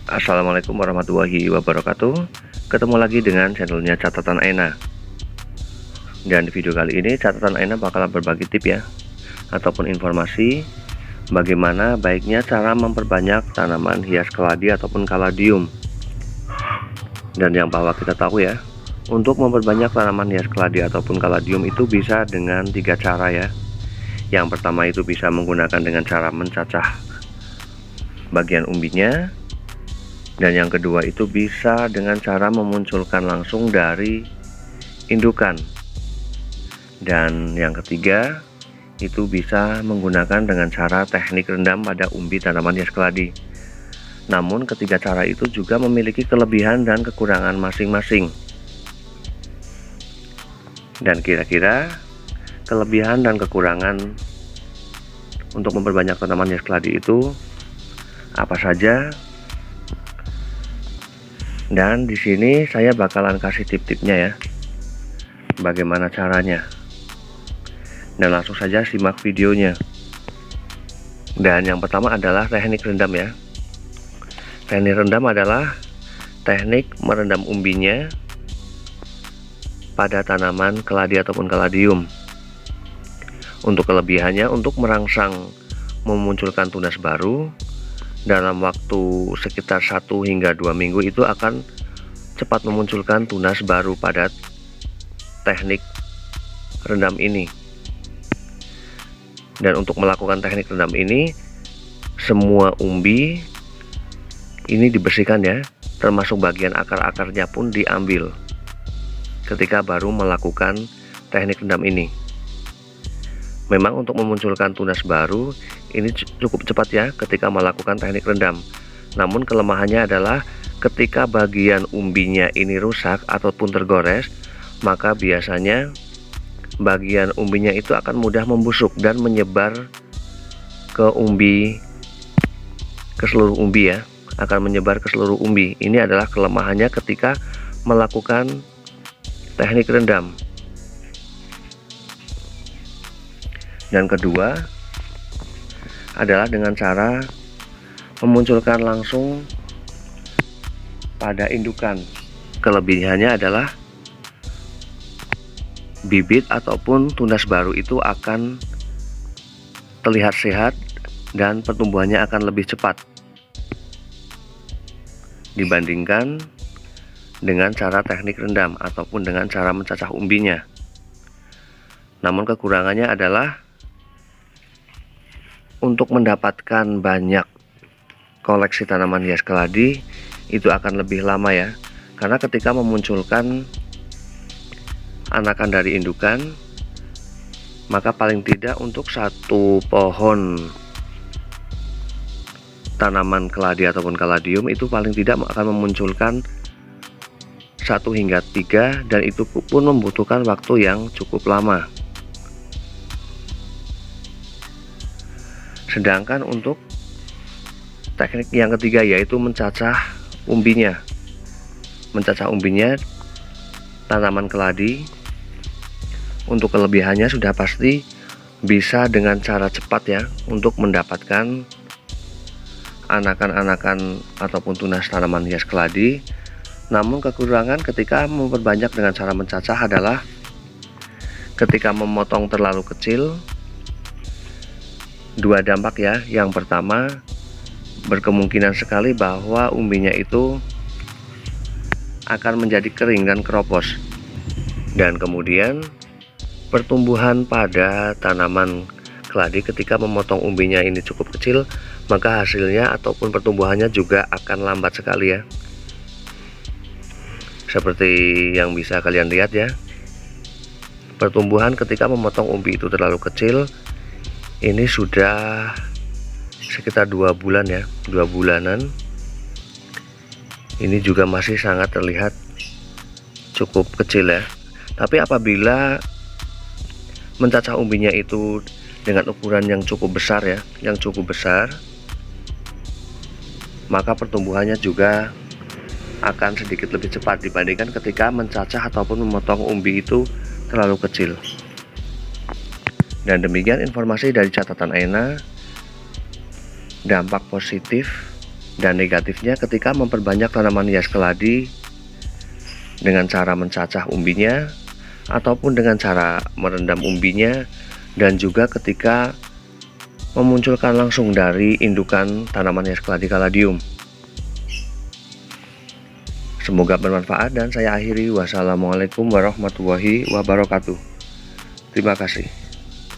Assalamualaikum warahmatullahi wabarakatuh. Ketemu lagi dengan channelnya Catatan Aina. Dan di video kali ini Catatan Aina bakalan berbagi tip ya, ataupun informasi bagaimana baiknya cara memperbanyak tanaman hias keladi ataupun kaladium. Dan yang bahwa kita tahu ya, untuk memperbanyak tanaman hias keladi ataupun kaladium itu bisa dengan 3 cara ya. Yang pertama itu bisa menggunakan dengan cara mencacah bagian umbinya. Dan yang kedua itu bisa dengan cara memunculkan langsung dari indukan. Dan yang ketiga itu bisa menggunakan dengan cara teknik rendam pada umbi tanaman hias keladi. Namun ketiga cara itu juga memiliki kelebihan dan kekurangan masing-masing. Dan kira-kira kelebihan dan kekurangan untuk memperbanyak tanaman hias keladi itu apa saja? Dan di sini saya bakalan kasih tip-tipnya ya, bagaimana caranya. Dan langsung saja simak videonya. Dan yang pertama adalah teknik rendam ya. Teknik rendam adalah teknik merendam umbinya pada tanaman keladi ataupun kaladium. Untuk kelebihannya, untuk merangsang memunculkan tunas baru dalam waktu sekitar 1 hingga 2 minggu itu akan cepat memunculkan tunas baru pada teknik rendam ini. Dan untuk melakukan teknik rendam ini, semua umbi ini dibersihkan ya, termasuk bagian akar-akarnya pun diambil ketika baru melakukan teknik rendam ini. Memang untuk memunculkan tunas baru ini cukup cepat ya ketika melakukan teknik rendam. Namun kelemahannya adalah ketika bagian umbinya ini rusak ataupun tergores, maka biasanya bagian umbinya itu akan mudah membusuk dan menyebar ke seluruh umbi ya, akan menyebar ke seluruh umbi. Ini adalah kelemahannya ketika melakukan teknik rendam. Dan kedua adalah dengan cara memunculkan langsung pada indukan. Kelebihannya adalah bibit ataupun tunas baru itu akan terlihat sehat dan pertumbuhannya akan lebih cepat dibandingkan dengan cara teknik rendam ataupun dengan cara mencacah umbinya. Namun kekurangannya adalah untuk mendapatkan banyak koleksi tanaman hias keladi itu akan lebih lama ya, karena ketika memunculkan anakan dari indukan, maka paling tidak untuk satu pohon tanaman keladi ataupun kaladium itu paling tidak akan memunculkan 1 hingga 3, dan itu pun membutuhkan waktu yang cukup lama. Sedangkan untuk teknik yang ketiga yaitu mencacah umbinya. Mencacah umbinya tanaman keladi, untuk kelebihannya sudah pasti bisa dengan cara cepat ya untuk mendapatkan anakan-anakan ataupun tunas tanaman hias keladi. Namun kekurangan ketika memperbanyak dengan cara mencacah adalah ketika memotong terlalu kecil, 2 dampak ya. Yang pertama, berkemungkinan sekali bahwa umbinya itu akan menjadi kering dan keropos. Dan kemudian pertumbuhan pada tanaman keladi ketika memotong umbinya ini cukup kecil, maka hasilnya ataupun pertumbuhannya juga akan lambat sekali ya. Seperti yang bisa kalian lihat ya, pertumbuhan ketika memotong umbi itu terlalu kecil, ini sudah sekitar 2 bulan ya, 2 bulanan. Ini juga masih sangat terlihat cukup kecil ya. Tapi apabila mencacah umbinya itu dengan ukuran yang cukup besar ya, maka pertumbuhannya juga akan sedikit lebih cepat dibandingkan ketika mencacah ataupun memotong umbi itu terlalu kecil. Dan demikian informasi dari catatan Aina. Dampak positif Dan negatifnya ketika memperbanyak tanaman hias keladi dengan cara mencacah umbinya ataupun dengan cara merendam umbinya, dan juga ketika memunculkan langsung dari indukan tanaman hias keladi kaladium. Semoga bermanfaat dan saya akhiri. Wassalamualaikum warahmatullahi wabarakatuh. Terima kasih.